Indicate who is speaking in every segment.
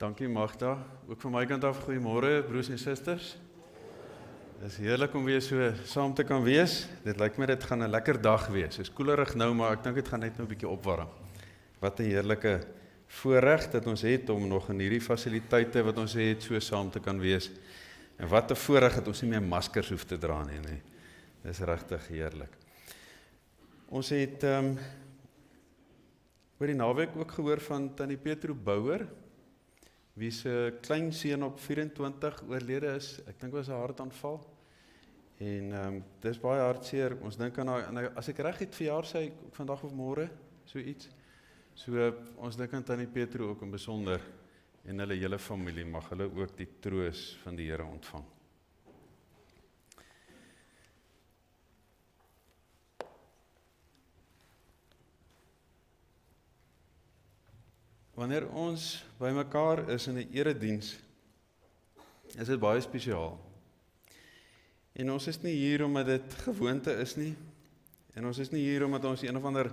Speaker 1: Dankie Magda, ook van my kant af goeiemôre broers en susters. Dit is heerlik om weer so saam te kan wees. Dit lyk my dit gaan 'n lekker dag wees. Dit is koelerig nou, maar ek dink dit gaan net nou 'n bietjie opwarm. Wat 'n heerlike voorreg dat ons het om nog in hierdie fasiliteite wat ons het so saam te kan wees. En wat 'n voorreg dat ons nie meer maskers hoef te dra nie. Dit is regtig heerlik. Ons het oor die naweek ook gehoor van Tannie Petro Bouwer, wie se klein seun op 24 oorlede is. Ek dink was 'n hartaanval. En dis baie hartseer. Ons dink aan haar, as ek reg het verjaar sy vandag of môre, so iets. So ons dink aan Tannie Petro ook in besonder en hulle hele familie, mag hulle ook die troos van die Here ontvang. Wanneer ons by mekaar is in 'n erediens, is dit baie spesiaal. En ons is nie hier omdat dit gewoonte is nie, en ons is nie hier omdat ons een of ander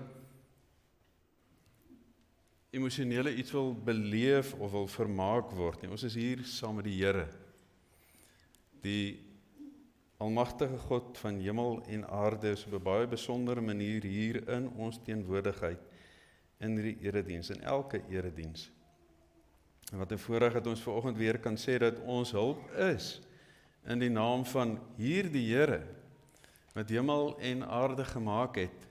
Speaker 1: emosionele iets wil beleef of wil vermaak word nie. Ons is hier saam met die Here, die almagtige God van hemel en aarde, is op 'n baie besondere manier hier in ons teenwoordigheid in die erediens, in elke erediens. En wat 'n voorreg dat ons vanoggend weer kan sê dat ons hulp is in die naam van hierdie Here wat hemel en aarde gemaak het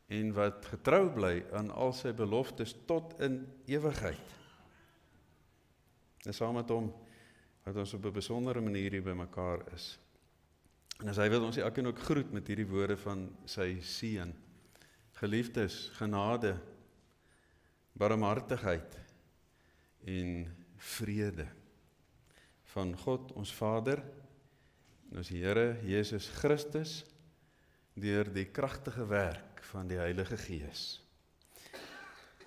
Speaker 1: en wat getrou bly aan al sy beloftes tot in ewigheid. En saam met hom wat ons op 'n besondere manier hier by mekaar is. En as hy wil ons elkeen ook groet met hierdie woorde van sy seun. Geliefdes, genade, barmhartigheid en vrede van God ons Vader en ons Here Jesus Christus deur die kragtige werk van die Heilige Gees.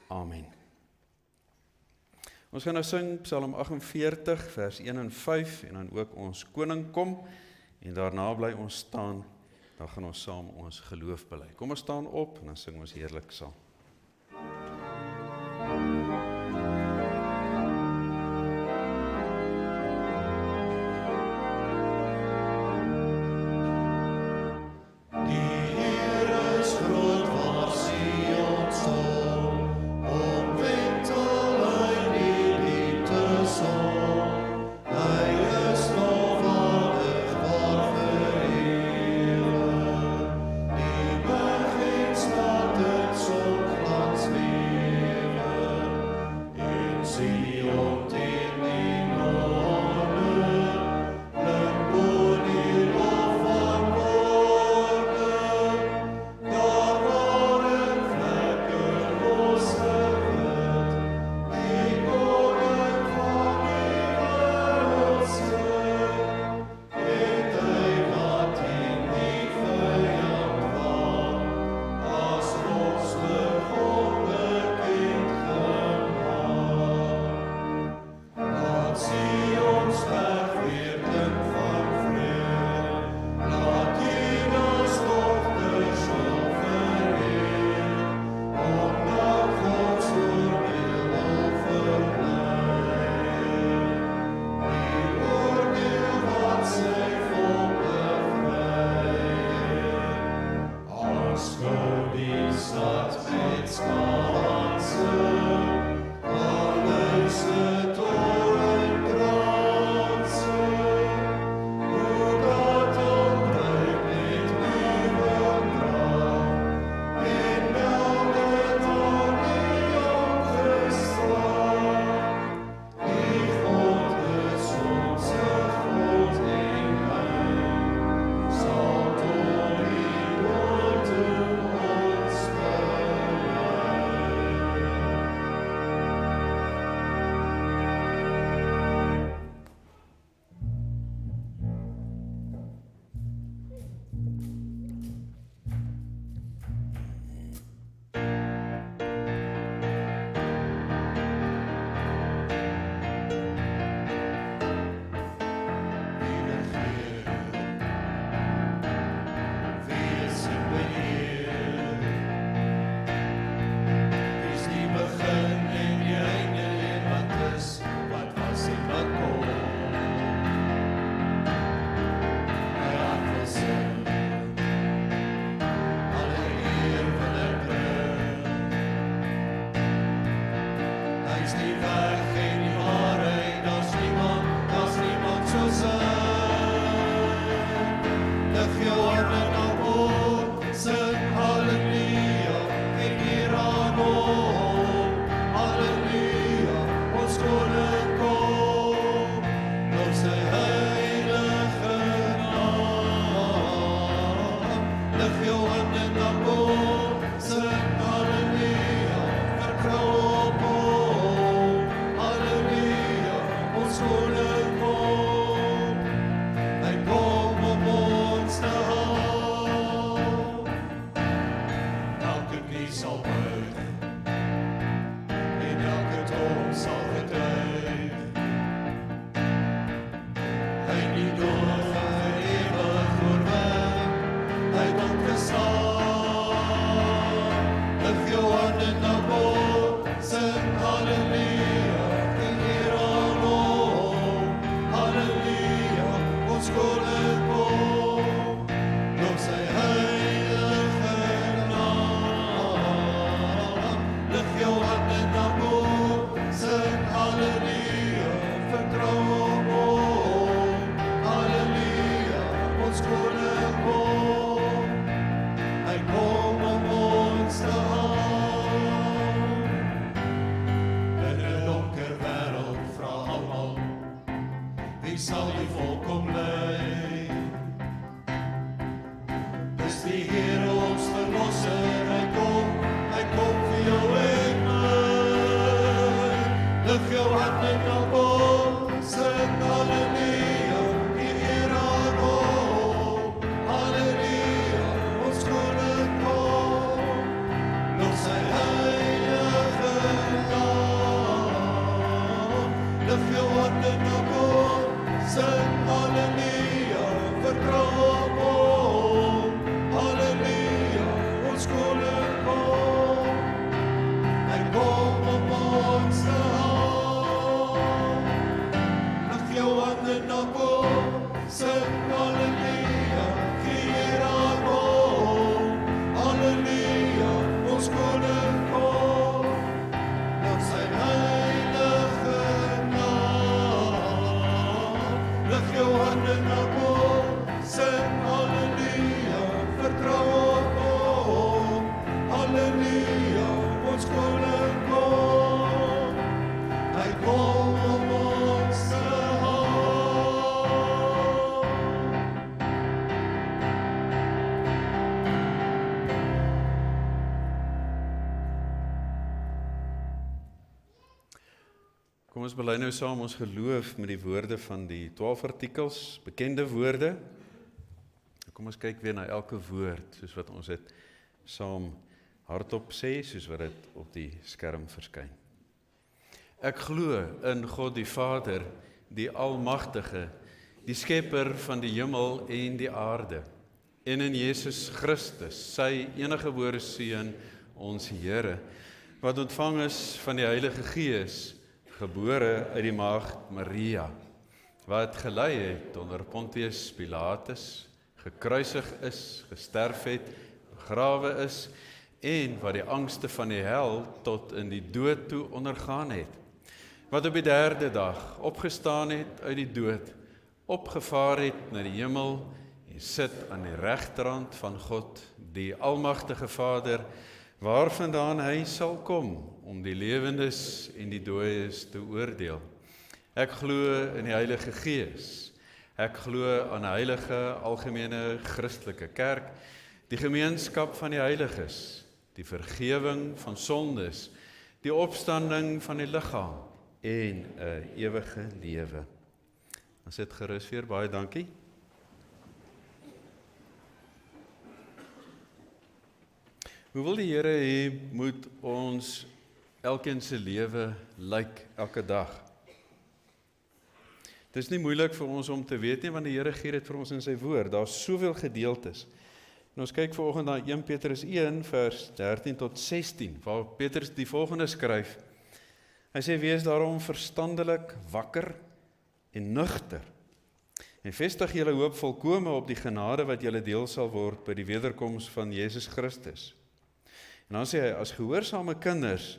Speaker 1: Amen. Ons gaan nou sing Psalm 48 vers 1 en 5 en dan ook ons koning kom en daarna bly ons staan, dan gaan ons saam ons geloof bely. Kom ons staan op en dan sing ons heerlik saam.
Speaker 2: So wie sal die volk kom lei? Dis die Here ons verlosser, hy kom vir jou en my. Lig jou hande na God, sing halleluja, die eer aan hom. Halleluja, ons koning kom, lof sy heilige naam. Lig jou hande na God, sing halleluja, vertrou op hom. Halleluja, ons koning kom, hy kom om ons te haal. Lig jou hande na God, sing halleluja, gee eer aan hom. Halleluja, ons koning kom, lof sy heilige naam. Lig jou hande na God, sing halleluja, vertrou op hom. Halleluja, ons koning kom, hy kom om ons te haal.
Speaker 1: Kom ons bely nou saam ons geloof met die woorde van die 12 artikels, bekende woorde. Kom ons kyk weer na elke woord, soos wat ons het saam hardop sê, soos wat dit op die skerm verskyn. Ek glo in God die Vader, die Almagtige, die Skepper van die hemel en die aarde, en in Jesus Christus, sy enige gebore Seun, ons Here, wat ontvang is van die Heilige Gees, gebore uit die maagd Maria, wat gelei het onder Pontius Pilatus, gekruisig is, gesterf het, begrawe is, en wat die angste van die hel tot in die dood toe ondergaan het, wat op die 3de dag opgestaan het uit die dood, opgevaar het na die hemel, en sit aan die regterhand van God, die Almagtige Vader, waarvandaan hy sal kom, om die lewendes en die dooies te oordeel. Ek glo in die Heilige Gees, ek glo aan 'n heilige, algemene, Christelike kerk, die gemeenskap van die heiliges, die vergewing van sondes, die opstanding van die liggaam en 'n ewige lewe. Ons het gerus weer, baie dankie. Hoe wil die Here hê moet ons elkeen se lewe lyk elke dag? Dit is nie moeilik vir ons om te weet nie, want die Here gee dit vir ons in sy woord. Daar's soveel gedeeltes. En ons kyk vanoggend na 1 Petrus 1 vers 13 tot 16, waar Petrus die volgende skryf. Hy sê, wees daarom verstandelik, wakker en nugter. En vestig julle hoop volkome op die genade wat julle deel sal word by die wederkoms van Jesus Christus. En dan sê hy, as gehoorsame kinders,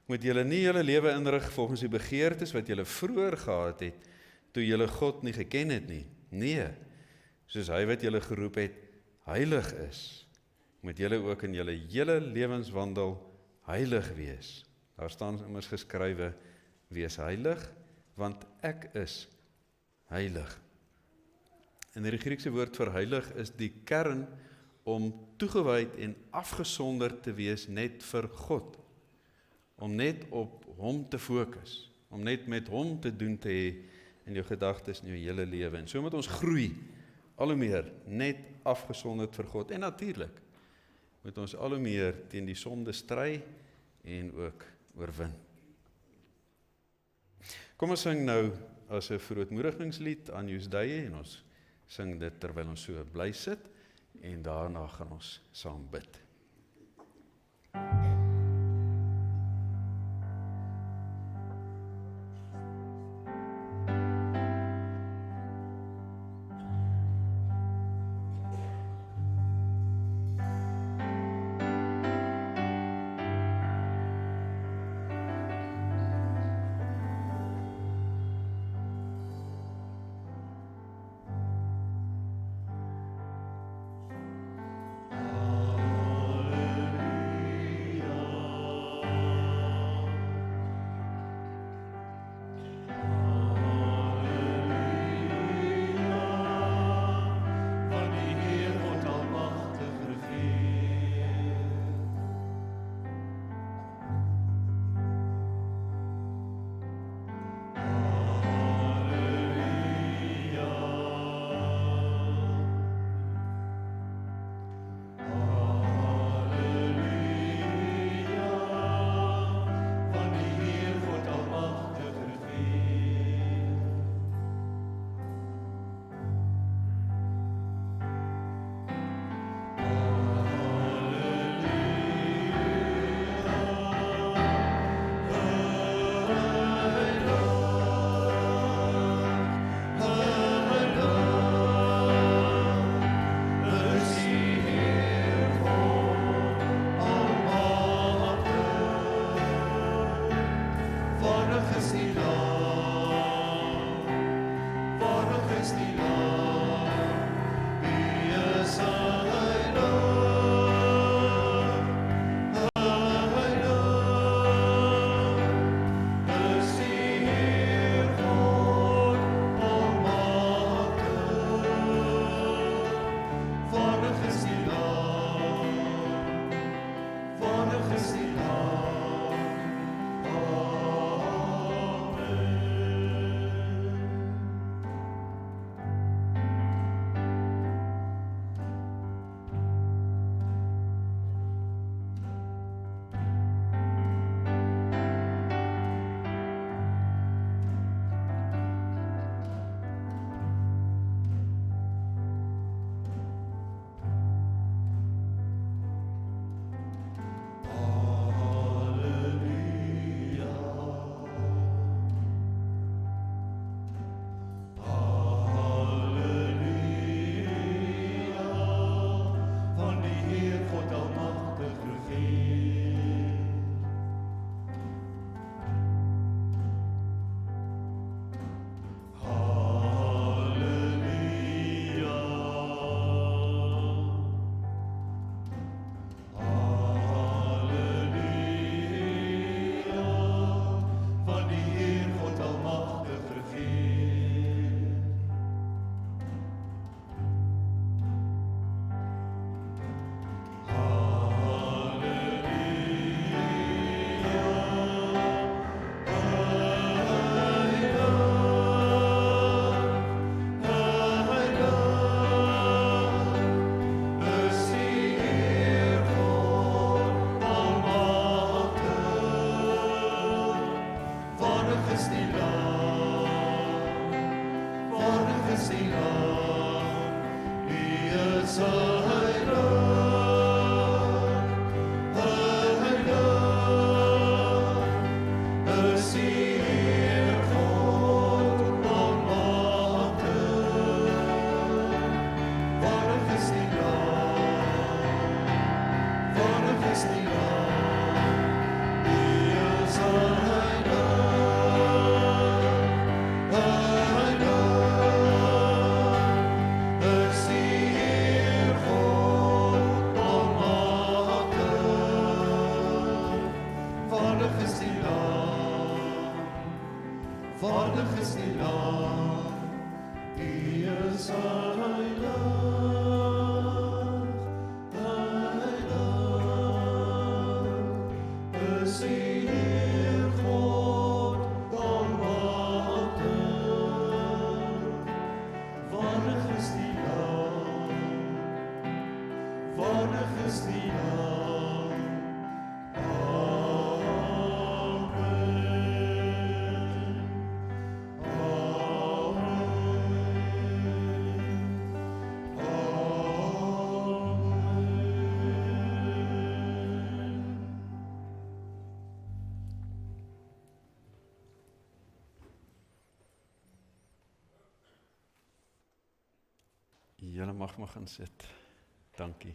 Speaker 1: moet julle nie julle lewe inrig volgens die begeertes wat julle vroeër gehad het, toe julle God nie geken het nie. Nee, soos hy wat julle geroep het, heilig is, moet julle ook in julle hele lewenswandel heilig wees. Daar staan immers geskrywe, wees heilig, want ek is heilig. En die Griekse woord vir heilig is die kern om toegewyd en afgesonderd te wees net vir God. Om net op hom te fokus, om net met hom te doen te hê in jou gedagtes en jou hele lewe. En so moet ons groei, al hoe meer, net afgesonderd vir God. En natuurlik, moet ons al hoe meer teen die sonde stry en ook oorwin. Kom ons sing nou as 'n verootmoedigingslied aan Joesdye en ons sing dit terwyl ons so bly sit en daarna gaan ons saam bid.
Speaker 2: God almagtig regeer. Halleluja. Halleluja. Van die Heer God almagtig regeer. Waardig is die Lam, die is heilig, heilig, is die Heer God almagtig. Waardig is die Lam, waardig is die Lam.
Speaker 1: Julle mag maar gaan sit. Dankie.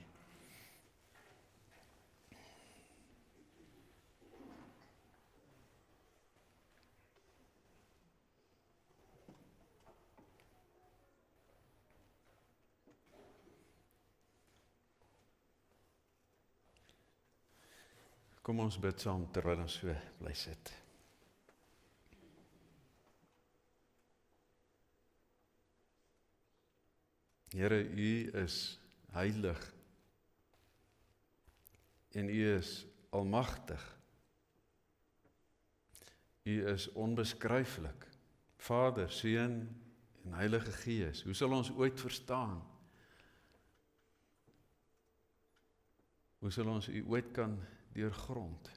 Speaker 1: Kom ons bid saam terwyl ons so bly sit. Here, U is heilig en U is almagtig. U is onbeskryflik. Vader, Seun en Heilige Gees. Hoe sal ons ooit verstaan? Hoe sal ons U ooit kan deurgrond?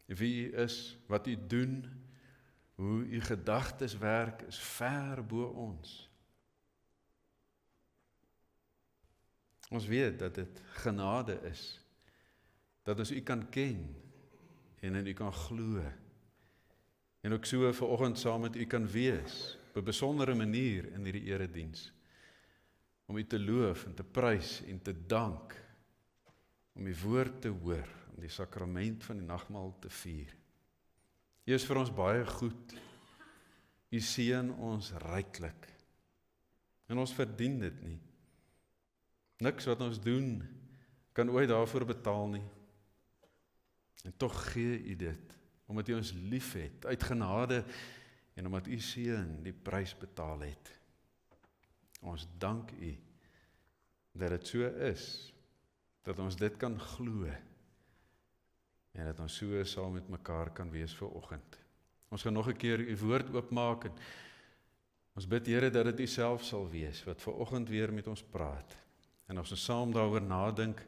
Speaker 1: Wie U is, wat U doen, hoe U gedagtes werk, is ver bo ons. Ons weet dat dit genade is, dat ons U kan ken en in U kan glo. En ook so vanoggend saam met U kan wees, op 'n besondere manier in hierdie erediens. Om U te loof en te prys en te dank, om U woord te hoor, om die sakrament van die nagmaal te vier. U is vir ons baie goed. U seën ons ryklik. En ons verdien dit nie. Niks wat ons doen kan ooit daarvoor betaal nie. En tog gee U dit, omdat U ons liefhet, uit genade, en omdat U seun die prys betaal het. Ons dank U, dat dit so is, dat ons dit kan glo, en dat ons so saam met mekaar kan wees vanoggend. Ons gaan nog 'n keer U woord oopmaak, en ons bid Here dat dit U self sal wees, wat vanoggend weer met ons praat. En as ons saam daaroor nadink,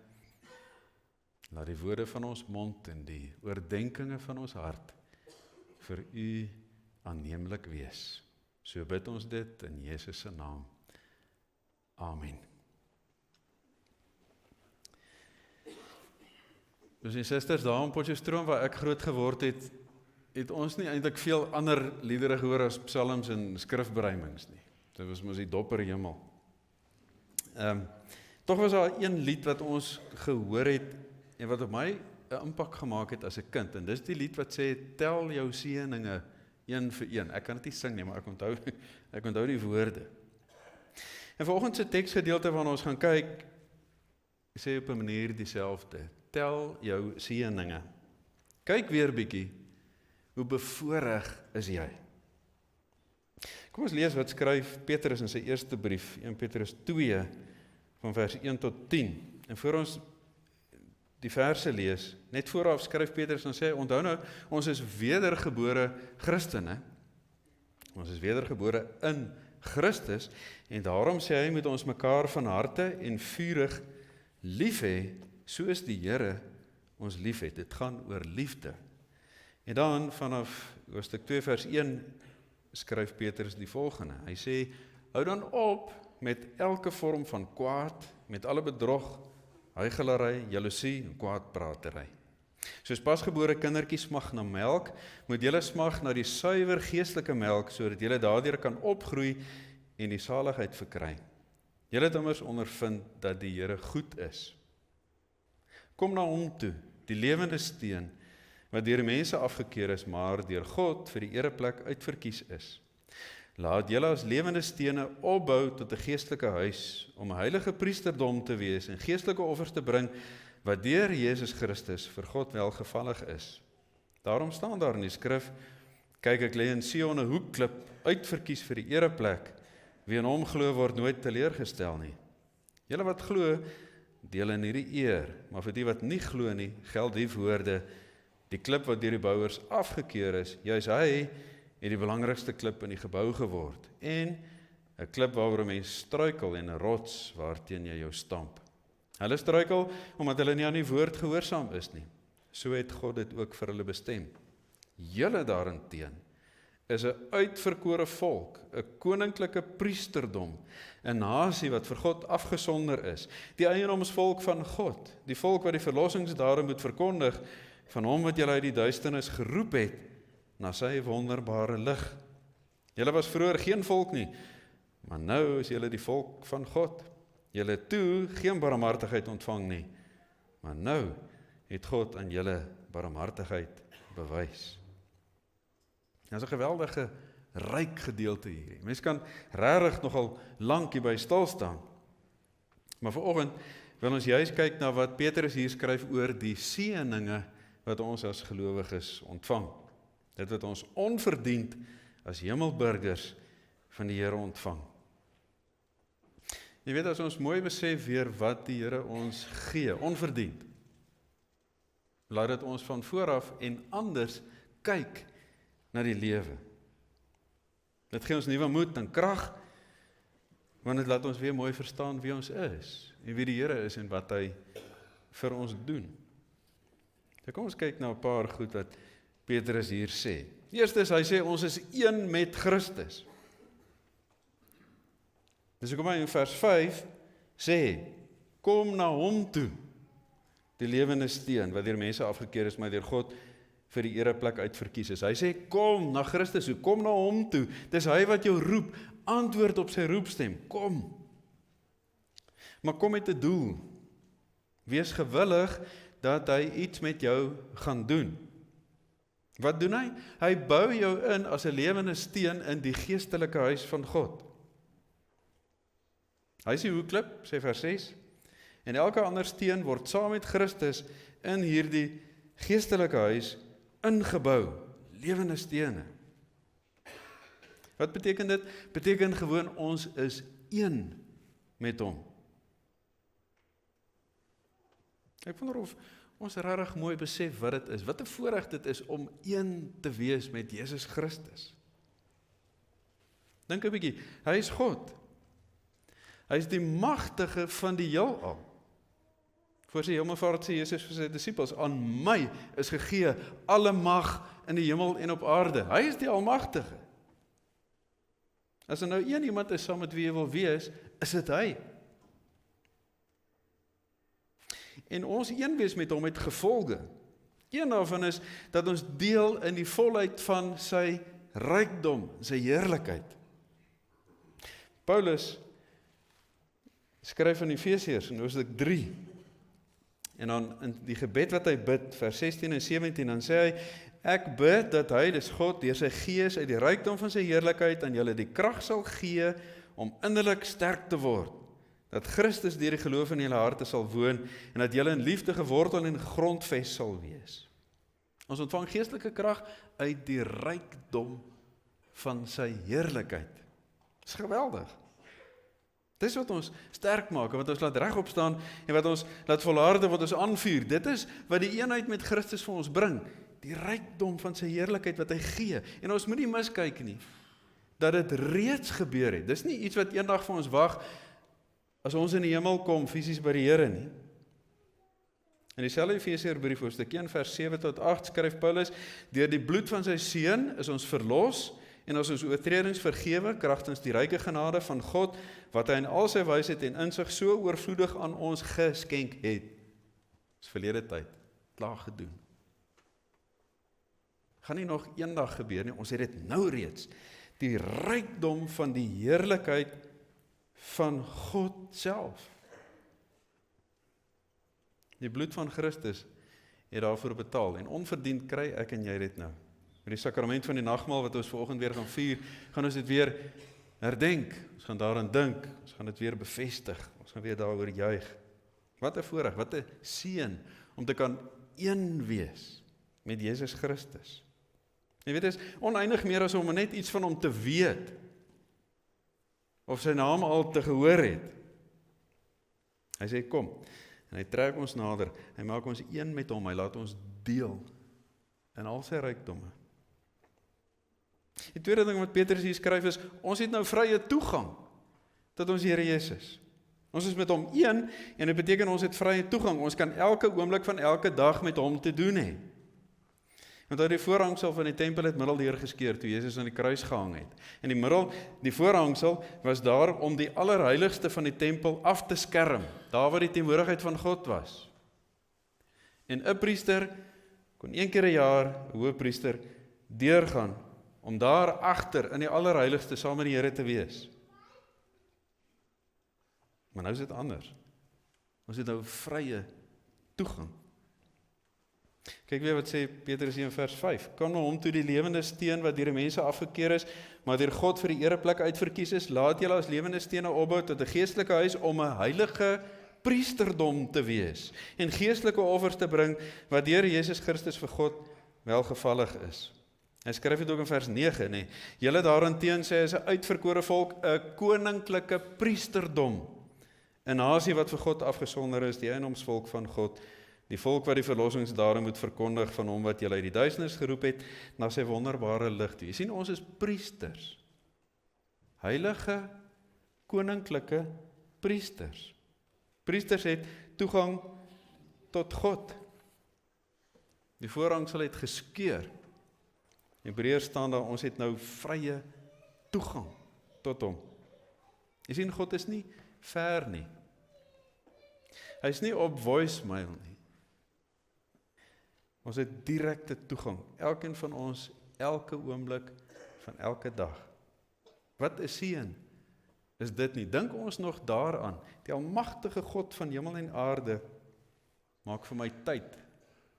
Speaker 1: laat die woorde van ons mond en die oordenkinge van ons hart vir U aanneemlik wees. So bid ons dit in Jesus se naam. Amen. Dus en susters, daar in Potchefstroom waar ek groot geword het, het ons nie eintlik veel ander liedere gehoor as psalms en skrifberuimings nie. Dit was mos die dopper hemel. Tog was daar een lied wat ons gehoor het en wat op my 'n impak gemaak het as 'n kind. En dis die lied wat sê, tel jou seëninge een vir een. Ek kan dit nie sing nie, maar ek onthou die woorde. En vanoggend se teksgedeelte waarna ons gaan kyk, sê op 'n manier dieselfde. Tel jou seëninge. Kyk weer bietjie, hoe bevoorreg is jy? Kom ons lees wat skryf Petrus in sy eerste brief, 1 Petrus 2, van vers 1 tot 10. En voor ons die verse lees, net vooraf skryf Petrus en sê, onthou nou, ons is wedergebore Christene. Ons is wedergebore in Christus, en daarom sê hy, moet ons mekaar van harte en vurig lief hê, soos die Here ons lief het. Dit gaan oor liefde. En dan vanaf hoofstuk 2 vers 1 skryf Petrus die volgende. Hy sê, hou dan op met elke vorm van kwaad, met alle bedrog, huichelarij, jaloesie en kwaadpratery. Soos pasgebore kindertjies smag na melk, moet julle smag na die suiwer geestelike melk, sodat julle daardeur kan opgroei en die saligheid verkry. Julle het immers ondervind dat die Here goed is. Kom na hom toe, die lewende steen, wat deur mense afgekeur is, maar deur God vir die ereplek uitverkies is. Laat julle as lewende stene opbou tot 'n geestelike huis, om 'n heilige priesterdom te wees en geestelike offers te bring, wat deur Jesus Christus vir God welgevallig is. Daarom staan daar in die skrif, kyk, ek lê in Sion 'n hoekklip, uitverkies vir die ereplek, wie in hom glo word nooit teleurgestel nie. Julle wat glo, deel in hierdie eer, maar vir die wat nie glo nie, geld die woorde, die klip wat deur die bouers afgekeur is, juis hy het die belangrikste klip in die gebou geword, en 'n klip waaroor 'n mens struikel en 'n rots waarteen jy jou stamp. Hulle struikel omdat hulle nie aan die woord gehoorsaam is nie. So het God dit ook vir hulle bestem. Julle daarenteen is 'n uitverkore volk, 'n koninklike priesterdom, 'n nasie wat vir God afgesonder is, die eienoomsvolk van God, die volk wat die verlossingsdade moet verkondig, van hom wat julle uit die duisternis geroep het, na sy wonderbare lig. Julle was vroeër geen volk nie, maar nou is julle die volk van God. Julle het toe geen barmhartigheid ontvang nie, maar nou het God aan julle barmhartigheid bewys. Dit is 'n geweldige ryk gedeelte hier. Mens kan regtig nogal lank hierby stil staan. Maar vanoggend wil ons juist kyk na wat Petrus hier skryf oor die seëninge wat ons as gelowiges ontvang. Dit wat ons onverdiend as hemelburgers van die Here ontvang. Jy weet, as ons mooi besef weer wat die Here ons gee, onverdiend, laat dit ons van vooraf en anders kyk na die lewe. Dit gee ons nuwe moed en krag, want dit laat ons weer mooi verstaan wie ons is, en wie die Here is en wat hy vir ons doen. Nou kom ons kyk na 'n paar goed wat Petrus hier sê. Eerstens, hy sê ons is een met Christus. Dus kom hy in vers 5 sê, kom na hom toe, die lewende steen, wat deur mense afgekeur is, maar deur God vir die ereplek uitverkies is. Hy sê, kom na Christus toe, kom na hom toe. Dis hy wat jou roep, antwoord op sy roepstem, kom. Maar kom met 'n doel. Wees gewillig dat hy iets met jou gaan doen. Wat doen hy? Hy bou jou in as 'n lewende steen in die geestelike huis van God. Hy is die hoekklip, sê vers 6, en elke ander steen word saam met Christus in hierdie geestelike huis ingebou, lewende stene. Wat beteken dit? Beteken gewoon ons is een met hom. Ek wonder of ons regtig mooi besef wat dit is, wat 'n voorreg dit is om een te wees met Jesus Christus. Dink 'n bietjie, hy is God. Hy is die magtige van die heelal. Voor sy hemelvaart sê Jesus vir sy disippels, aan my is gegee alle mag in die hemel en op aarde. Hy is die almagtige. As er nou een iemand is saam met wie jy wil wees, is dit hy. En ons een wees met hom het gevolge. Een daarvan is dat ons deel in die volheid van sy rykdom, sy heerlikheid. Paulus skryf in Efesiërs in Hoofstuk 3. En dan in die gebed wat hy bid, vers 16 en 17, dan sê hy, ek bid dat hy, dis God, deur sy Gees uit die rykdom van sy heerlikheid aan julle die krag sal gee om innerlik sterk te word, dat Christus deur die geloof in julle harte sal woon en dat julle in liefde gewortel en gegrondves sal wees. Ons ontvang geestelike krag uit die rykdom van sy heerlikheid. Dis geweldig. Dis wat ons sterk maak, wat ons laat regop staan en wat ons laat volharde, wat ons aanvuur. Dit is wat die eenheid met Christus vir ons bring. Die rykdom van sy heerlikheid wat hy gee. En ons moet nie miskyk nie, dat dit reeds gebeur het. Dis nie iets wat eendag vir ons wag, as ons in die hemel kom, fisies by die Here nie. In dieselfde Efesiërbrief, hoofstuk 1, vers 7 tot 8, skryf Paulus, deur die bloed van sy seun is ons verlos, en as ons oortredings vergewe, kragtens die ryke genade van God, wat hy in al sy wysheid en insig so oorvloedig aan ons geskenk het. Dis verlede tyd, klaar gedoen. Gaan nie nog eendag gebeur nie, ons het dit nou reeds. Die rykdom van die heerlikheid van God self. Die bloed van Christus het daarvoor betaal, en onverdiend kry ek en jy dit nou. Met die sakrament van die nagmaal wat ons vanoggend weer gaan vier, gaan ons dit weer herdenk, ons gaan daaraan dink, ons gaan dit weer bevestig, ons gaan weer daaroor juig. Wat 'n voorreg, wat 'n seën, om te kan een wees met Jesus Christus. Jy weet, dit is oneindig meer as om net iets van hom te weet, of sy naam al te gehoor het. Hy sê, kom, en hy trek ons nader, hy maak ons een met hom, hy laat ons deel in al sy rykdomme. Die tweede ding wat Petrus hier skryf is, ons het nou vrye toegang tot ons Here Jesus. Ons is met hom een, en dit beteken ons het vrye toegang. Ons kan elke oomblik van elke dag met hom te doen hê. Want die voorhangsel van die tempel het middeldeur geskeur toe Jesus aan die kruis gehang het. En die voorhangsel was daar om die allerheiligste van die tempel af te skerm, daar waar die teenwoordigheid van God was. En 'n priester kon een keer 'n jaar, 'n hoëpriester, deurgaan om daar agter in die allerheiligste saam met die Here te wees. Maar nou is dit anders. Ons het nou vrye toegang. Kyk weer wat sê Petrus in vers 5. Kom na hom toe die lewende steen wat deur die mense afgekeer is, maar deur God vir die ereplek uitverkies is, laat julle as lewende stene opbou tot 'n geestelike huis om 'n heilige priesterdom te wees en geestelike offers te bring wat deur Jesus Christus vir God welgevallig is. Hy skryf dit ook in vers 9, nee. Julle daarenteen sê is 'n uitverkore volk, 'n koninklike priesterdom, 'n nasie wat vir God afgesonder is, die eienoomsvolk van God, die volk wat die verlossingsdade moet verkondig van hom wat julle uit die duisternis geroep het na sy wonderbare lig toe. Jy sien, ons is priesters. Heilige koninklike priesters. Priesters het toegang tot God. Die voorhangsel het geskeur. Hebreërs staan daar, ons het nou vrye toegang tot hom. Jy sien, God is nie ver nie. Hy is nie op voicemail nie. Ons het direkte toegang. Elkeen van ons, elke oomblik van elke dag. Wat 'n seën is dit nie. Dink ons nog daaraan. Die almagtige God van hemel en aarde maak vir my tyd.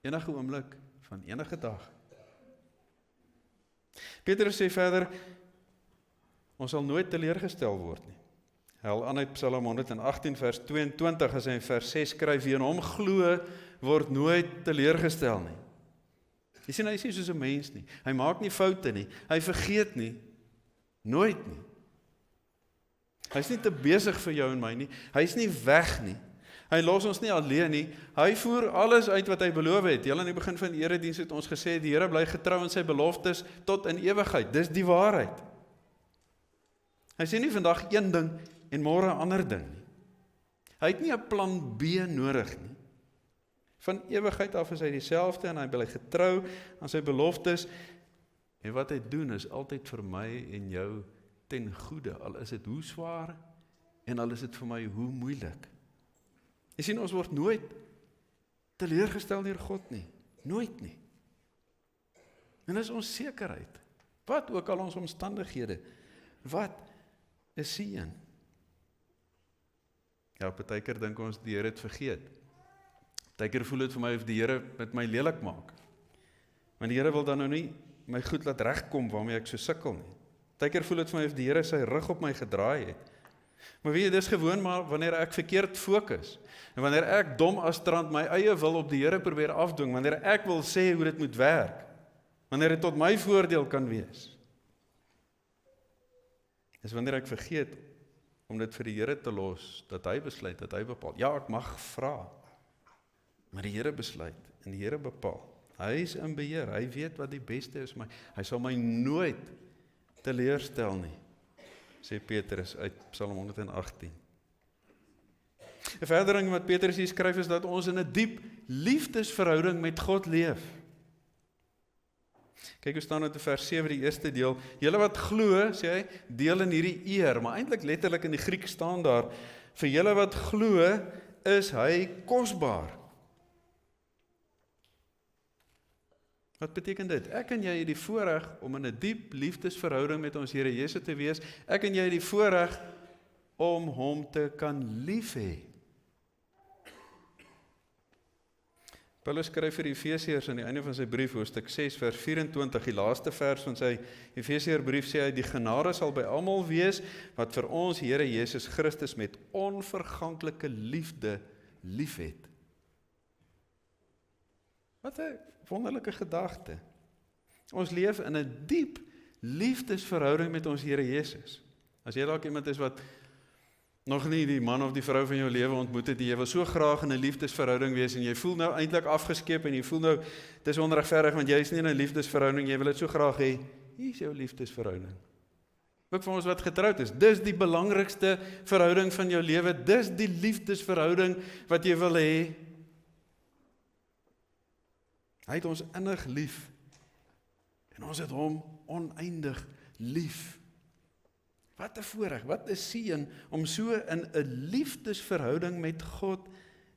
Speaker 1: Enige oomblik van enige dag. Petrus sê verder, ons sal nooit teleurgestel word nie. Hy haal aan uit Psalm 118 vers 22 as hy in vers 6 skryf, wie in hom glo word nooit teleurgestel nie. Jy sien, hy is nie soos 'n mens nie. Hy maak nie foute nie. Hy vergeet nie. Nooit nie. Hy is nie te besig vir jou en my nie. Hy is nie weg nie. Hy los ons nie alleen nie. Hy voer alles uit wat hy beloof het. Heel aan die begin van die erediens het ons gesê, die Here bly getrou aan sy beloftes tot in ewigheid. Dis die waarheid. Hy sê nie vandag een ding en môre 'n ander ding nie. Hy het nie 'n plan B nodig nie. Van ewigheid af is hy dieselfde en hy bly getrou aan sy beloftes. En wat hy doen is altyd vir my en jou ten goeie, al is dit hoe swaar en al is dit vir my hoe moeilik. Jy sien, ons word nooit teleurgestel deur God nie. Nooit nie. En dis ons sekerheid. Wat ook al ons omstandighede. Wat is seën? Ja, partykeer dink ons die Here het vergeet. Partykeer voel dit vir my of die Here met my lelik maak. Want die Here wil dan nou nie my goed laat regkom waarmee ek so sukkel nie. Partykeer voel dit vir my of die Here sy rug op my gedraai het. Maar weet jy, dis gewoon maar wanneer ek verkeerd fokus. En wanneer ek dom as strand my eie wil op die Here probeer afdwing, wanneer ek wil sê hoe dit moet werk, wanneer dit tot my voordeel kan wees. Dis wanneer ek vergeet om dit vir die Here te los, dat hy besluit, dat hy bepaal. Ja, ek mag vra, maar die Here besluit en die Here bepaal. Hy is in beheer, hy weet wat die beste is, maar hy sal my nooit teleurstel nie, sê Petrus uit Psalm 118. 'n Verdere ding wat Petrus hier skryf is dat ons in 'n diep liefdesverhouding met God leef. Kyk hoe staan dit in vers 7, die eerste deel. Julle wat glo, sê hy, deel in hierdie eer, maar eintlik letterlik in die Griek staan daar, vir julle wat glo, is hy kosbaar. Wat beteken dit? Ek en jy het die voorreg om in 'n diep liefdesverhouding met ons Here Jesus te wees. Ek en jy het die voorreg om hom te kan lief hê. Paulus skryf vir die Efesiërs aan die einde van sy brief, hoofstuk 6 vers 24, die laaste vers van sy Efesiërbrief, sê hy, die genade sal by almal wees wat vir ons Here Jesus Christus met onverganklike liefde liefhet. Wat 'n wonderlike gedagte. Ons leef in 'n diep liefdesverhouding met ons Here Jesus. As jy dalk iemand is wat nog nie die man of die vrou van jou lewe ontmoet het, jy wil so graag in 'n liefdesverhouding wees en jy voel nou eintlik afgeskep en jy voel nou dis onregverdig want jy is nie in 'n liefdesverhouding, jy wil dit so graag hê. Hier is jou liefdesverhouding. Ook vir ons wat getroud is, dis die belangrikste verhouding van jou lewe, dis die liefdesverhouding wat jy wil hê. Hy het ons innig lief en ons het hom oneindig lief. Wat 'n voorreg, wat 'n seën om so in 'n liefdesverhouding met God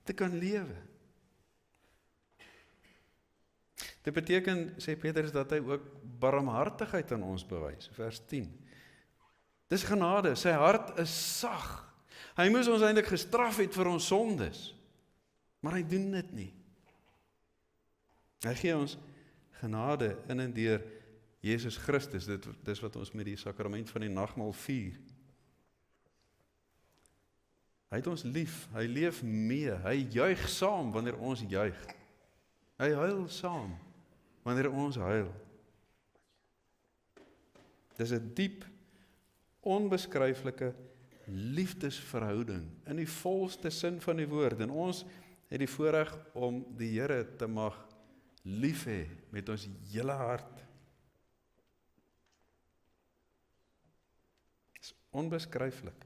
Speaker 1: te kan lewe. Dit beteken, sê Petrus, dat hy ook barmhartigheid aan ons bewys, vers 10. Dis genade, sy hart is sag. Hy moes ons eintlik gestraf het vir ons sondes, maar hy doen dit nie. Hy gee ons genade in en deur Jesus Christus, dis wat ons met die sakrament van die nagmaal vier. Hy het ons lief, hy leef mee, hy juig saam wanneer ons juig. Hy huil saam wanneer ons huil. Dis 'n diep, onbeskryflike liefdesverhouding in die volste sin van die woord. En ons het die voorreg om die Here te mag lief hê met ons hele hart. Dit is onbeskryflik.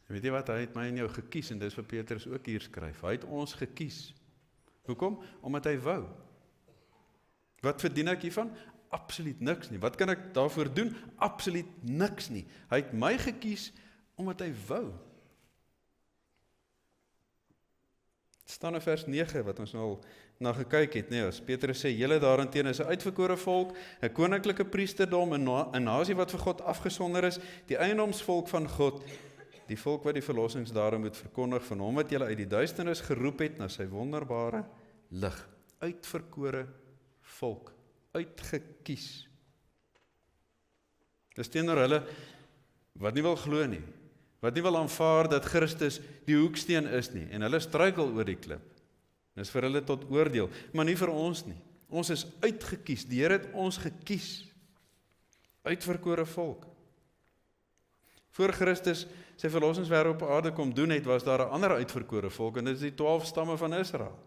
Speaker 1: En weet jy wat, hy het my en jou gekies, en dis wat Petrus ook hier skryf. Hy het ons gekies. Hoekom? Omdat hy wou. Wat verdien ek hiervan? Absoluut niks nie. Wat kan ek daarvoor doen? Absoluut niks nie. Hy het my gekies omdat hy wou. Het staan in vers 9 wat ons nou al na gekyk het, nee, as Petrus sê, julle daarenteen is 'n uitverkore volk, 'n koninklike priesterdom, 'n nasie wat vir God afgesonder is, die eiendomsvolk van God, die volk wat die verlossingsdade moet verkondig, van hom wat julle uit die duisternis geroep het na sy wonderbare lig. Uitverkore volk, uitgekies. Dis teenoor hulle wat nie wil glo nie, wat nie wil aanvaar dat Christus die hoeksteen is nie, en hulle struikel oor die klip. Dis vir hulle tot oordeel, maar nie vir ons nie. Ons is uitgekies, die Here het ons gekies. Uitverkore volk. Voor Christus sy verlossingswerk op aarde kom doen het, was daar 'n ander uitverkore volk, en dit is die 12 stamme van Israel.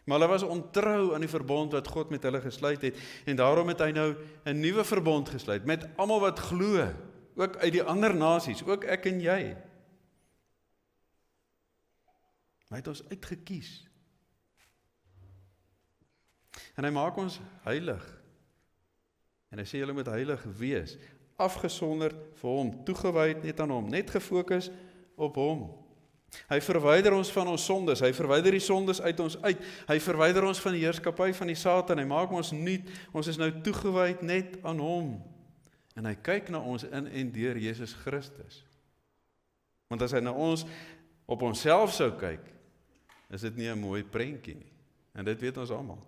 Speaker 1: Maar hulle was ontrou aan die verbond wat God met hulle gesluit het, en daarom het hy nou 'n nuwe verbond gesluit, met almal wat glo, ook uit die ander nasies, ook ek en jy. Hy het ons uitgekies. En hy maak ons heilig. En hy sê julle moet heilig wees, afgesonderd vir hom, toegewyd net aan hom, net gefokus op hom. Hy verwyder ons van ons sondes, hy verwyder die sondes uit ons uit, hy verwyder ons van die heerskappy van die Satan, hy maak ons nuut, ons is nou toegewyd net aan hom. En hy kyk na ons in en deur Jesus Christus. Want as hy na ons op onsself sou kyk, is dit nie 'n mooi prentjie nie. En dit weet ons almal.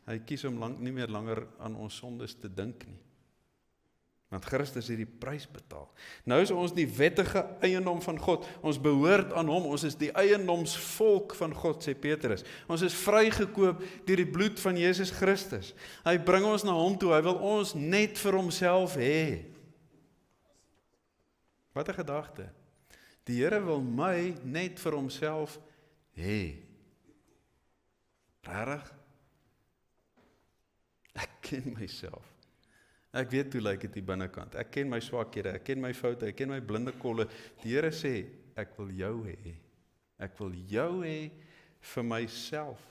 Speaker 1: Hy kies om nie meer langer aan ons sondes te dink nie. Want Christus het die prys betaal. Nou is ons die wettige eiendom van God. Ons behoort aan hom. Ons is die eiendomsvolk van God, sê Petrus. Ons is vrygekoop deur die bloed van Jesus Christus. Hy bring ons na hom toe. Hy wil ons net vir homself hê. Wat 'n gedagte. Die Here wil my net vir homself hê. Regtig? Ek ken myself. Ek weet hoe lyk dit hier binnekant. Ek ken my swakhede, ek ken my foute, ek ken my blinde kolle. Die Here sê, ek wil jou hê. Ek wil jou hê vir myself.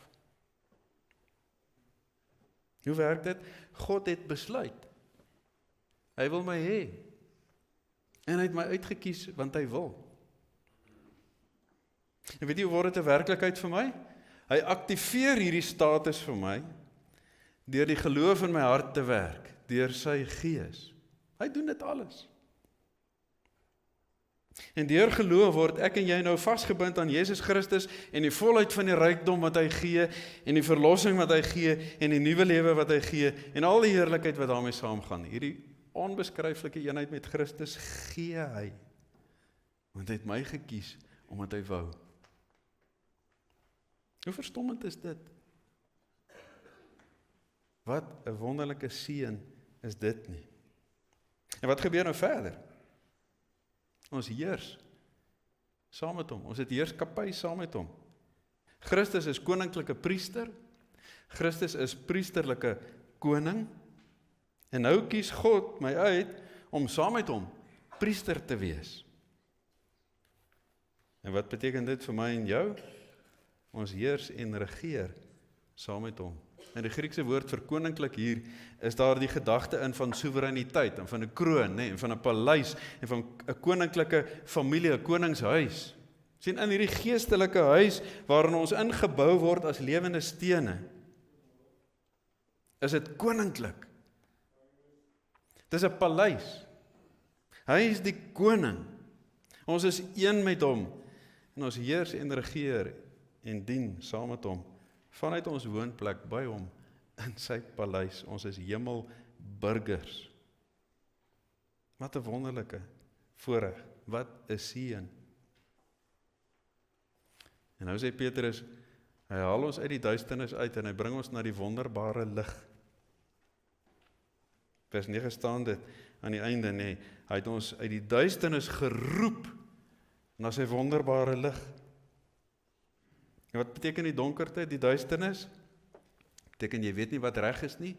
Speaker 1: Hoe werk dit? God het besluit. Hy wil my hê. En hy het my uitgekies want hy wil. En weet jy hoe word dit 'n werklikheid vir my? Hy aktiveer hierdie status vir my deur die geloof in my hart te werk, deur sy gees. Hy doen dit alles. En deur geloof word ek en jy nou vasgebind aan Jesus Christus en die volheid van die rykdom wat hy gee en die verlossing wat hy gee en die nuwe lewe wat hy gee en al die heerlikheid wat daarmee saamgaan. Hierdie onbeskryflike eenheid met Christus gee hy. Want hy het my gekies omdat hy wou. Hoe verstommend is dit? Wat 'n wonderlike seën is dit nie. En wat gebeur nou verder? Ons heers saam met hom. Ons het heerskappy saam met hom. Christus is koninklike priester. Christus is priesterlike koning. En nou kies God my uit om saam met hom priester te wees. En wat beteken dit vir my en jou? Ons heers en regeer saam met hom. En die Griekse woord vir koninklik hier is daar die gedagte in van soewereiniteit en van 'n kroon, en van 'n paleis en van 'n koninklike familie, 'n koningshuis. Sien in hierdie geestelike huis waarin ons ingebou word as lewende stene, is dit koninklik. Dis 'n paleis. Hy is die koning. Ons is een met hom en ons heers en regeer en dien saam met hom vanuit ons woonplek by hom in sy paleis. Ons is hemelburgers. Wat 'n wonderlike voorreg, wat 'n seën. En nou sê Petrus, hy haal ons uit die duisternis uit en hy bring ons na die wonderbare lig. Vers 9 staan dit aan die einde, nee, hy het ons uit die duisternis geroep na sy wonderbare lig. En wat beteken die donkerte, die duisternis? Beteken jy weet nie wat reg is nie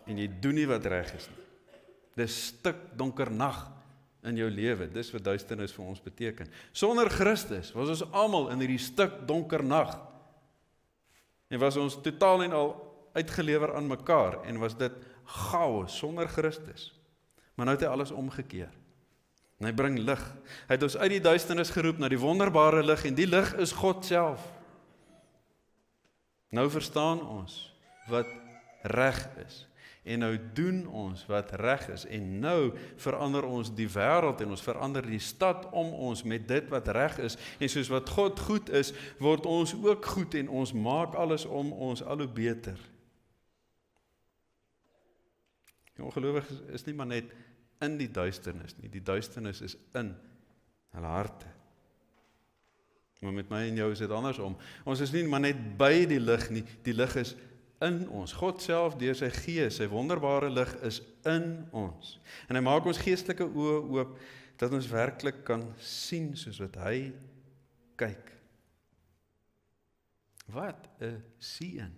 Speaker 1: en jy doen nie wat reg is nie. Dis stik donker nag in jou lewe. Dis wat duisternis vir ons beteken. Sonder Christus was ons almal in hierdie stik donker nag. En was ons totaal en al uitgelewer aan mekaar en was dit chaos sonder Christus. Maar nou het hy alles omgekeer. En hy bring lig. Hy het ons uit die duisternis geroep na die wonderbare lig en die lig is God self. Nou verstaan ons wat reg is. En nou doen ons wat reg is. En nou verander ons die wêreld en ons verander die stad om ons met dit wat reg is. En soos wat God goed is, word ons ook goed en ons maak alles om ons al hoe beter. Die ongelowiges is nie maar net in die duisternis nie. Die duisternis is in hulle harte. Maar met my en jou is dit andersom. Ons is nie maar net by die lig nie, die lig is in ons. God self deur sy gees, sy wonderbare lig is in ons. En hy maak ons geestelike oë oop, dat ons werklik kan sien soos wat hy kyk. Wat 'n seën.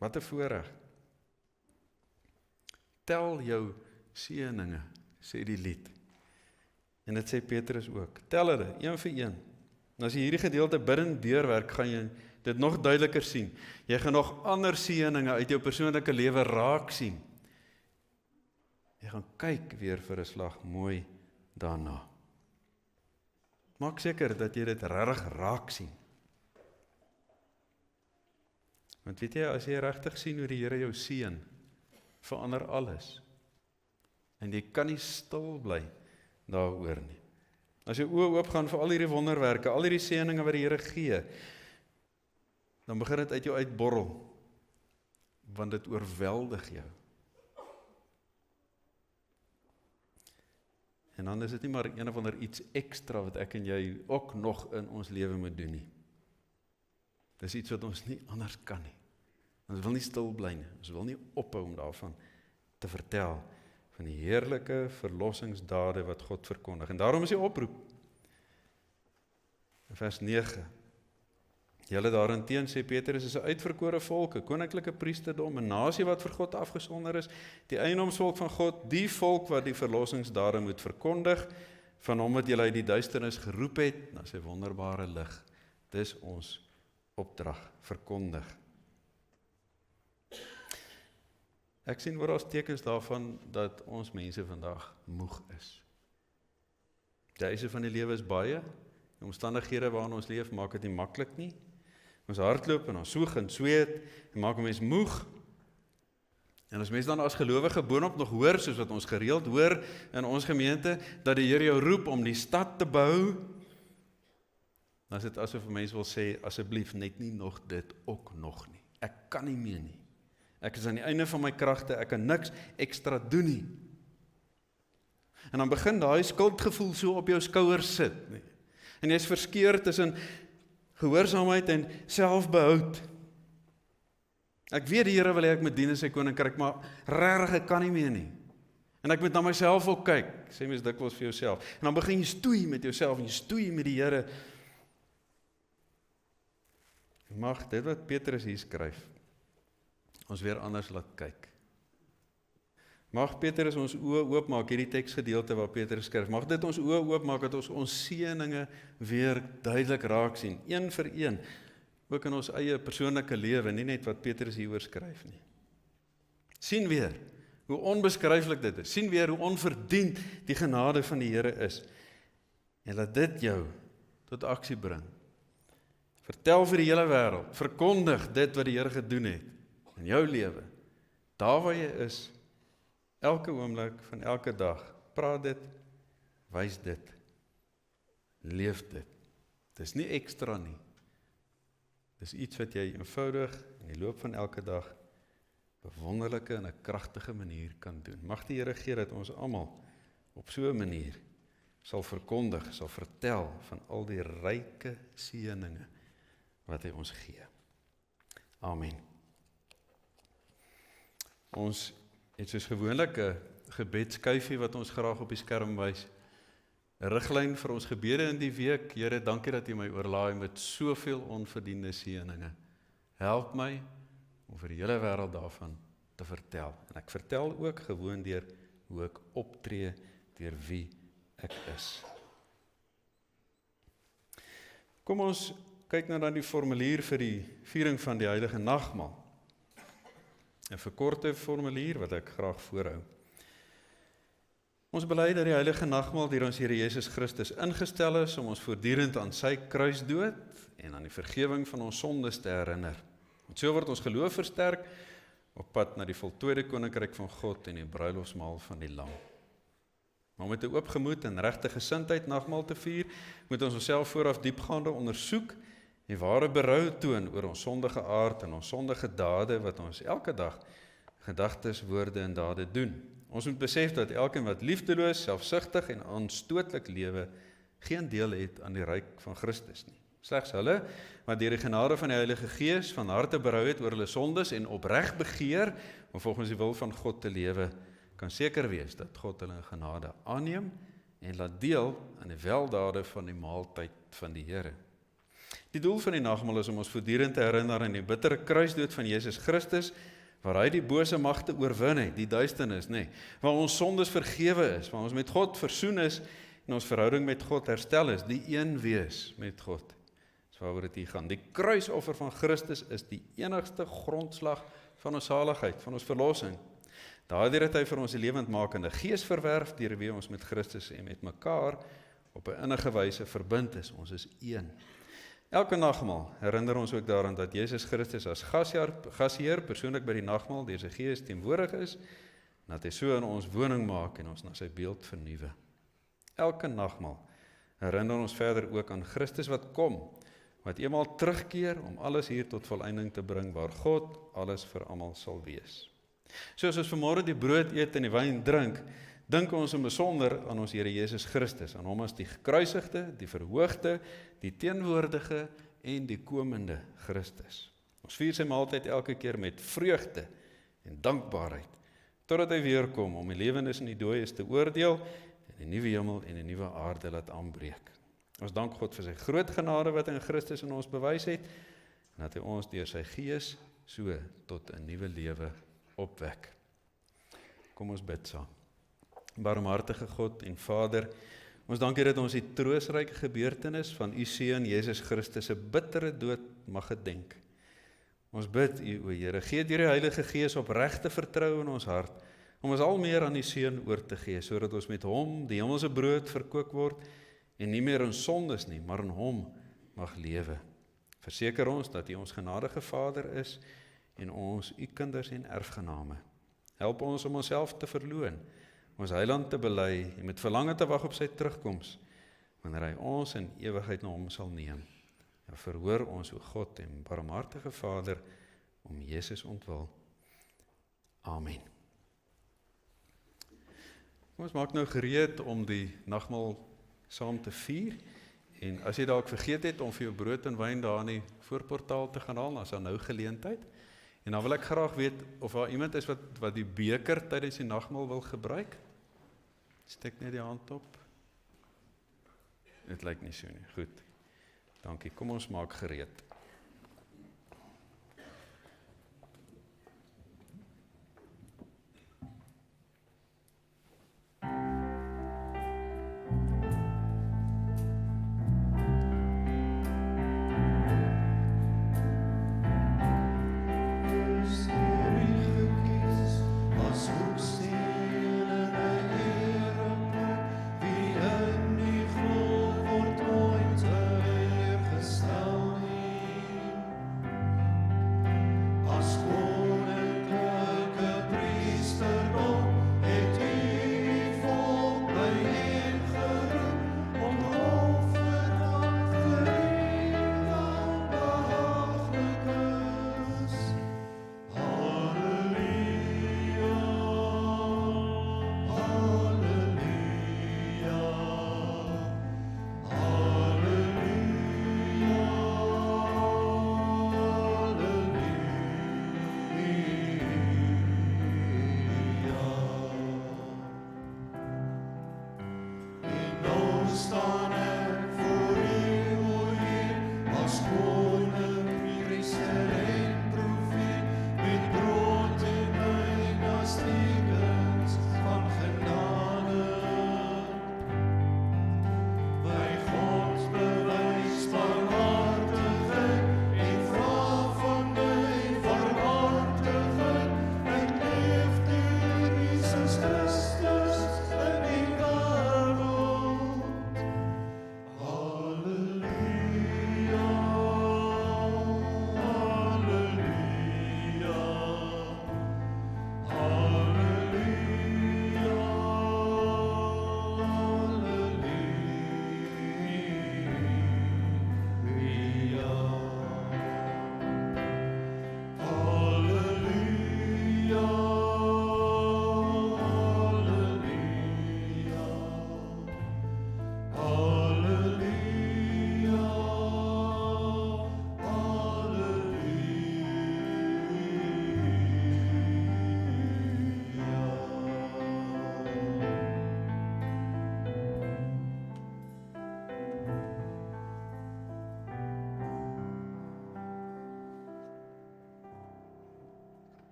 Speaker 1: Wat 'n voorreg. Tel jou seëninge, sê die lied. En dit sê Petrus ook. Tel hulle, een vir een. En as jy hierdie gedeelte binne deurwerk, gaan jy dit nog duideliker sien. Jy gaan nog ander seëninge uit jou persoonlike lewe raak sien. Jy gaan kyk weer vir 'n slag mooi daarna. Maak seker dat jy dit regtig raak sien. Want weet jy, as jy regtig sien hoe die Here jou seën, verander alles. En jy kan nie stil bly daaroor nie. As jy oë oop gaan vir al hierdie wonderwerke, al hierdie seëninge wat die Here gee, dan begin dit uit jou uitborrel, want dit oorweldig jou. En dan is dit nie maar een of ander iets ekstra wat ek en jy ook nog in ons lewe moet doen nie. Dis iets wat ons nie anders kan nie. Ons wil nie stil bly nie. Ons wil nie ophou om daarvan te vertel, van die heerlike verlossingsdade wat God verkondig. En daarom is die oproep. In vers 9. Julle daarenteen, sê Petrus, is 'n uitverkore volk, 'n koninklike priesterdom, 'n nasie wat vir God afgesonder is, die eienoomsvolk van God, die volk wat die verlossingsdade moet verkondig, van hom wat julle uit die duisternis geroep het, na sy wonderbare lig. Dis ons opdrag, verkondig. Ek sien oral tekens daarvan dat ons mense vandag moeg is. Die eise van die lewe is baie, die omstandighede waarin ons leef maak dit nie maklik nie. Ons hardloop en ons soeg en sweet en maak 'n mens moeg. En as mens dan as gelowige boonop nog hoor, soos wat ons gereeld hoor in ons gemeente, dat die Here jou roep om die stad te bou, dan is dit asof 'n mens wil sê, asseblief net nie nog dit ook nog nie. Ek kan nie meer nie. Ek is aan die einde van my kragte, ek kan niks ekstra doen nie. En dan begin daai skuldgevoel so op jou skouers sit, nie. En jy is verskeur tussen gehoorsaamheid en selfbehoud. Ek weet die Here wil hê ek moet dien in sy koninkryk, maar regtig ek kan nie meer nie. En ek moet na myself ook kyk, sê mens dikwels vir jouself. En dan begin jy stoei met jouself en jy stoei met die Here. Mag dit wat Petrus hier skryf, ons weer anders laat kyk. Mag Petrus ons oë oopmaak, hierdie teksgedeelte waar Petrus skryf, mag dit ons oë oopmaak dat ons seëninge weer duidelik raak sien, een vir een, ook in ons eie persoonlike lewe, nie net wat Petrus hieroor skryf nie. Sien weer hoe onbeskryflik dit is, sien weer hoe onverdiend die genade van die Here is, en laat dit jou tot aksie bring. Vertel vir die hele wêreld, verkondig dit wat die Here gedoen het in jou lewe, daar waar jy is, elke oomblik van elke dag, praat dit, wys dit, leef dit. Dis nie ekstra nie. Dis iets wat jy eenvoudig in die loop van elke dag op 'n wonderlike en 'n kragtige manier kan doen. Mag die Here gee dat ons almal op so 'n manier sal verkondig, sal vertel van al die ryke seëninge wat hy ons gee. Amen. Ons het soos gewoonlik 'n gebedskyfie wat ons graag op die skerm wys. 'n Riglyn vir ons gebede in die week. Here, dankie dat U my oorlaai met soveel onverdiende seëninge. Help my om vir die hele wêreld daarvan te vertel. En ek vertel ook gewoon deur hoe ek optree, deur wie ek is. Kom ons kyk nou dan die formulier vir die viering van die Heilige Nagmaal. 'n verkorte formulier wat ek graag voorhou. Ons bely dat die Heilige Nagmaal deur ons Here Jesus Christus ingestel is om ons voortdurend aan sy kruisdood en aan die vergifnis van ons sondes te herinner. En so word ons geloof versterk op pad na die voltooide koninkryk van God en die bruilofsmaal van die Lam. Maar met 'n oop gemoed en regte gesindheid nagmaal te vier, moet ons onsself vooraf diepgaande ondersoek en ware berou toon oor ons sondige aard en ons sondige dade wat ons elke dag gedagtes, woorde en dade doen. Ons moet besef dat elkeen wat liefdeloos, selfsugtig en aanstootlik lewe, geen deel het aan die ryk van Christus nie. Slegs hulle wat deur die genade van die Heilige Gees van harte berou het oor hulle sondes en opreg begeer om volgens die wil van God te lewe, kan seker wees dat God hulle in genade aanneem en laat deel aan die weldade van die maaltyd van die Here. Die doel van die nagmaal is om ons voortdurend te herinner aan die bittere kruisdood van Jesus Christus, waar hy die bose magte oorwin het, die duisternis, waar ons sondes vergewe is, waar ons met God versoen is en ons verhouding met God herstel is, die een wees met God. Dis waaroor dit hier gaan. Die kruisoffer van Christus is die enigste grondslag van ons saligheid, van ons verlossing. Daardeur het hy vir ons 'n lewendmakende gees verwerf, deur wie ons met Christus en met mekaar op 'n innige wyse verbind is. Ons is een. Elke nagmaal herinner ons ook daaraan dat Jesus Christus as gasheer persoonlik by die nagmaal deur sy Gees teenwoordig is dat hy so in ons woning maak en ons na sy beeld vernuwe. Elke nagmaal herinner ons verder ook aan Christus wat kom, wat eenmaal terugkeer om alles hier tot volleinding te bring, waar God alles vir almal sal wees. So as ons vanmôre die brood eet en die wyn drink, dink ons in besonder aan ons Here Jesus Christus, aan hom as die gekruisigde, die verhoogde, die teenwoordige en die komende Christus. Ons vier sy maaltyd elke keer met vreugde en dankbaarheid, totdat hy weer kom om die lewendes en die dooies te oordeel en die nuwe hemel en die nuwe aarde laat aanbreek. Ons dank God vir sy groot genade wat hy in Christus in ons bewys het, en dat hy ons deur sy Gees so tot 'n nuwe lewe opwek. Kom ons bid saam. Barmhartige God en Vader, ons dank U dat ons die troostryke gebeurtenis van U Seun Jesus Christus se bittere dood mag gedenk. Ons bid U, o Here, gee deur die Heilige Gees opregte vertroue in ons hart, om ons al meer aan die Seun oor te gee, sodat ons met Hom, die hemelse brood, verkoop word, en nie meer in sondes nie, maar in Hom mag lewe. Verseker ons dat U ons genadige Vader is, en ons U kinders en erfgename. Help ons om onsself te verloon, ons Heiland te bely, en met verlange te wag op sy terugkoms, wanneer hy ons in ewigheid na Hom sal neem. Ja, verhoor ons, o God en barmhartige Vader, om Jesus ontwil. Amen. Kom ons maak nou gereed om die nagmaal saam te vier, en as jy dalk vergeet het om vir jou brood en wyn daar in die voorportaal te gaan haal, dan is daar nou geleentheid. En dan wil ek graag weet of daar iemand is wat die beker tydens die nagmaal wil gebruik. Steek net die hand op. Dit lyk nie so nie. Goed. Dankie. Kom ons maak gereed.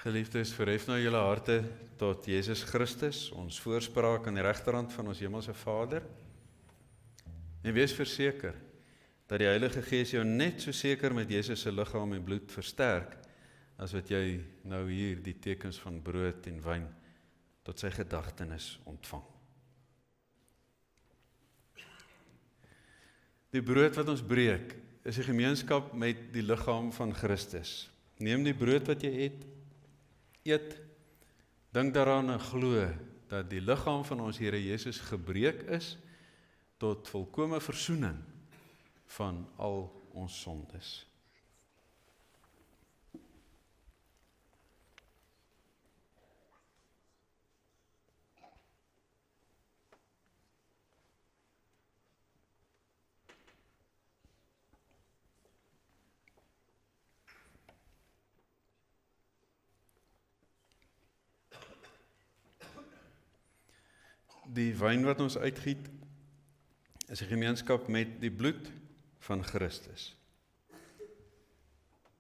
Speaker 1: Geliefdes, verhef nou julle harte tot Jesus Christus, ons voorspraak aan die regterhand van ons hemelse Vader. En wees verseker dat die Heilige Gees jou net so seker met Jesus se liggaam en bloed versterk, as wat jy nou hier die tekens van brood en wyn tot sy gedagtenis ontvang. Die brood wat ons breek, is die gemeenskap met die liggaam van Christus. Neem die brood wat jy eet, dink daaraan en glo dat die liggaam van ons Here Jesus gebreek is tot volkome versoening van al ons sondes. Die wyn wat ons uitgiet, is 'n gemeenskap met die bloed van Christus.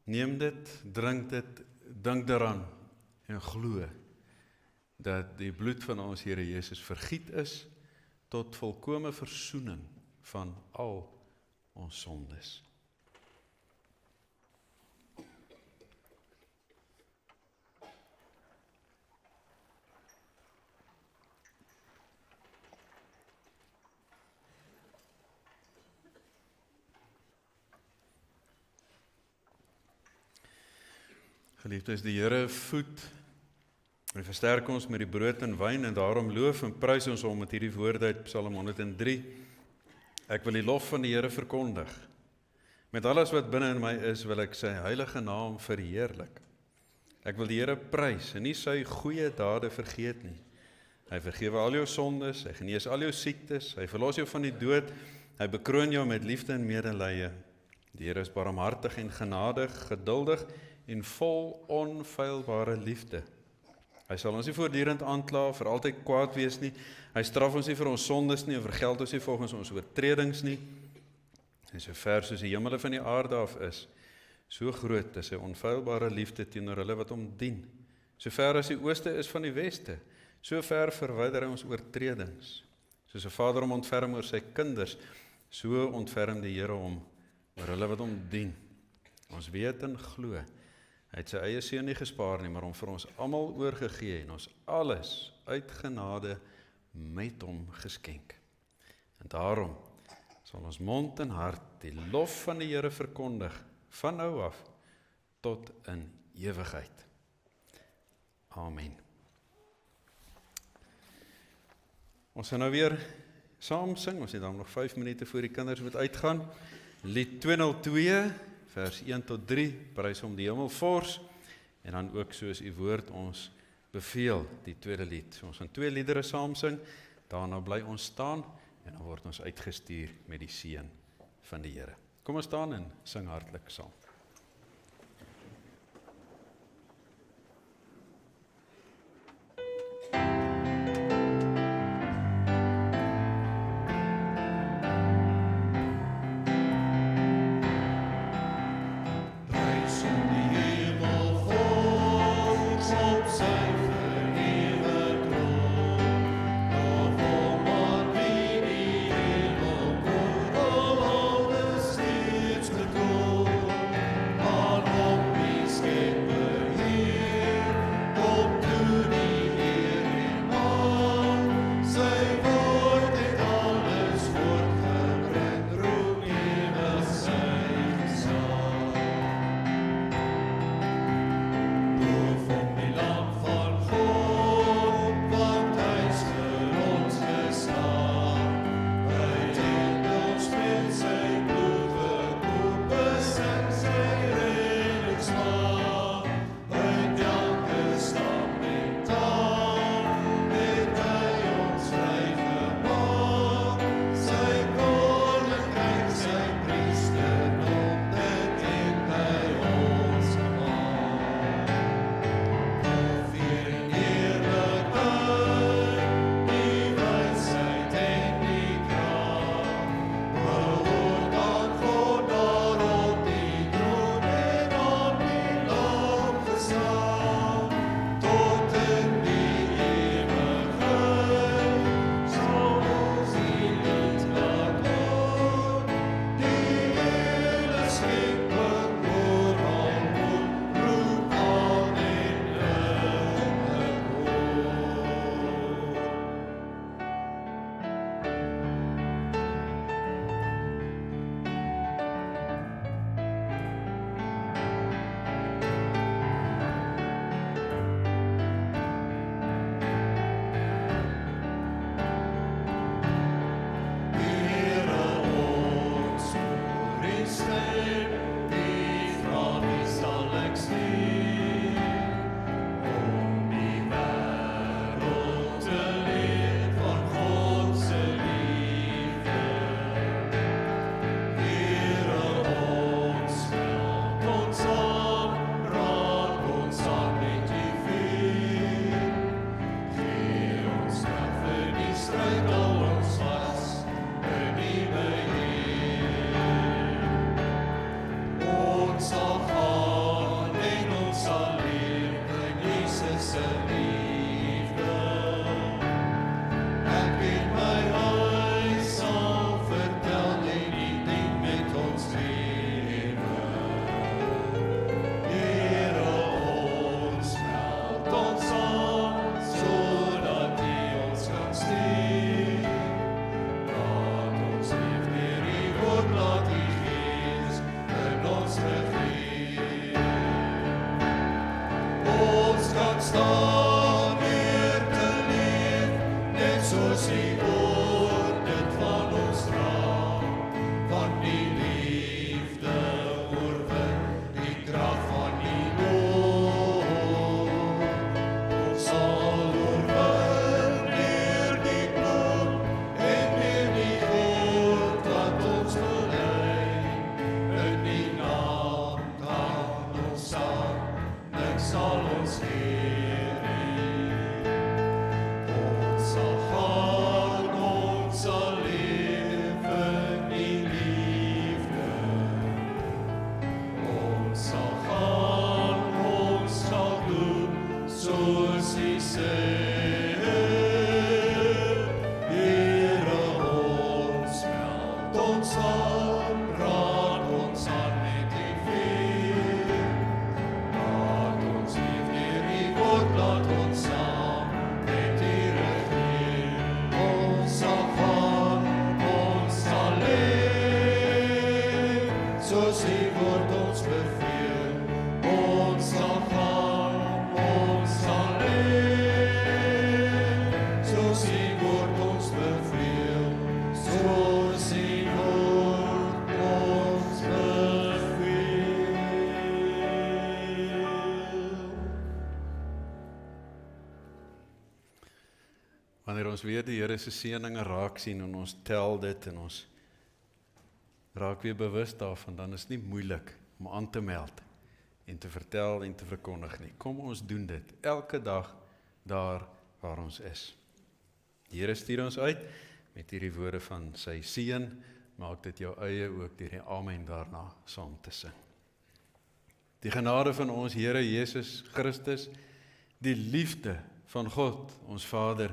Speaker 1: Neem dit, drink dit, dink daaraan en glo dat die bloed van ons Here Jesus vergiet is tot volkome versoening van al ons sondes. Geliefdes, die Here voed en versterk ons met die brood en wyn en daarom loof en prys ons hom met hierdie woorde uit Psalm 103. Ek wil die lof van die Here verkondig. Met alles wat binne in my is, wil ek sy heilige naam verheerlik. Ek wil die Here prys en nie sy goeie dade vergeet nie. Hy vergewe al jou sondes, hy genees al jou siektes, hy verlos jou van die dood, hy bekroon jou met liefde en medelee. Die Here is barmhartig en genadig, geduldig en vol onfeilbare liefde. Hy sal ons nie voortdurend aankla, vir altyd kwaad wees nie. Hy straf ons nie vir ons sondes nie, en vergeld ons nie volgens ons oortredings nie. En so ver soos die hemele van die aarde af is, so groot is sy onfeilbare liefde teenoor hulle wat hom dien. So ver as die ooste is van die weste, so ver verwyder hy ons oortredings. Soos 'n vader hom ontferm oor sy kinders, so ontferm die Here hom oor hulle wat hom dien. Ons weet en glo. Hy het sy eie seun nie gespaar nie, maar hom vir ons almal oorgegee en ons alles uit genade met hom geskenk. En daarom sal ons mond en hart die lof van die Here verkondig, van nou af tot in ewigheid. Amen. Ons gaan nou weer saam sing, ons het dan nog 5 minute voor die kinders moet uitgaan. Lied 202, vers 1 tot 3, prys hom die hemel vors, en dan ook soos u woord ons beveel, die tweede lied. So ons gaan 2 liedere saam sing, daarna bly ons staan, en dan word ons uitgestuur met die seën van die Here. Kom ons staan en sing hartlik saam.
Speaker 2: Steeds te go. staan hier te leef, net soos die woord dit van ons dra, van die liefde oorwin, die krag van die dood. Ons sal oorwin deur die bloed en deur die woord wat ons gelei, in die naam kan ons staan, niks sal ons keer nie. Ons sal gaan, ons sal leef in die liefde. Ons sal gaan, ons sal doen soos U sê. Here, ons meld ons aan, raad ons aan met U vuur. Laat ons lief deur U woord, laat ons saam met U regeer. Ons sal gaan, ons sal leef, soos U woord ons beveel. Ons sal gaan, ons sal leef, soos U woord ons beveel. Soos U woord ons beveel.
Speaker 1: Wanneer ons weer die Here se seëninge raak sien en ons tel dit en ons raak weer bewus daarvan, dan is dit nie moeilik om aan te meld en te vertel en te verkondig nie. Kom ons doen dit elke dag daar waar ons is. Die Here stuur ons uit met hierdie woorde van sy seën, maak dit jou eie ook deur die amen daarna saam te sing. Die genade van ons Here Jesus Christus, die liefde van God, ons Vader,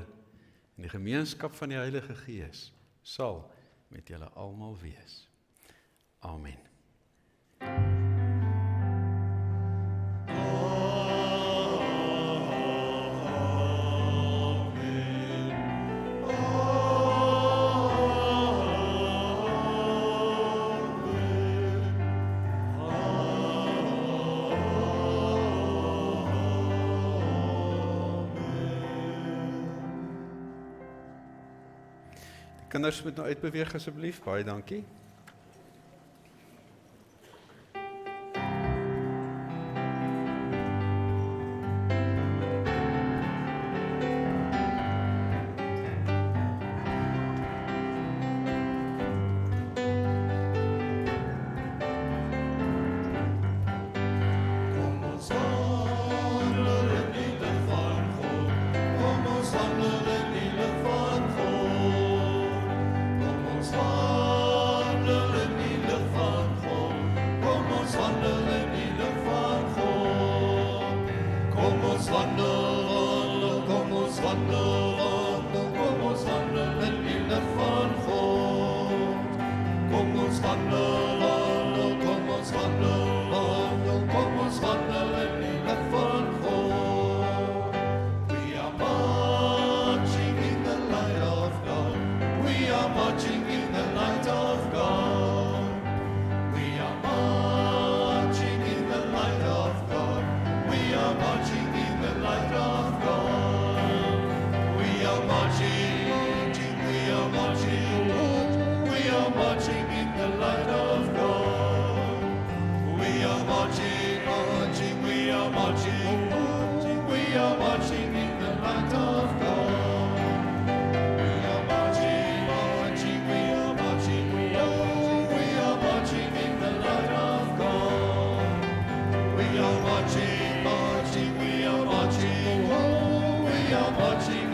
Speaker 1: en die gemeenskap van die Heilige Gees sal met julle almal wees. Amen. Die kinders moet nou uitbeweeg asseblief, baie dankie.
Speaker 2: Kom ons wandel in die lig van God. Kom ons wandel in die lig van God. Kom ons wandel in die lig van God. Kom ons wandel in die lig van God. Kom ons wandel, kom ons wandel, kom ons wandel in die lig van God. Kom ons wandel, kom ons wandel, kom ons wandel in die lig van God. We are marching in the light of God. We are marching in the light of God. We are marching in the light of God. We are marching in the light of God. We are marching, we are marching, we are marching in the light of God. We are marching, marching, we are marching, we are marching in the light of God. We are marching, marching, we are marching, we are marching in the light of God. We are marching, marching, we are marching, we are marching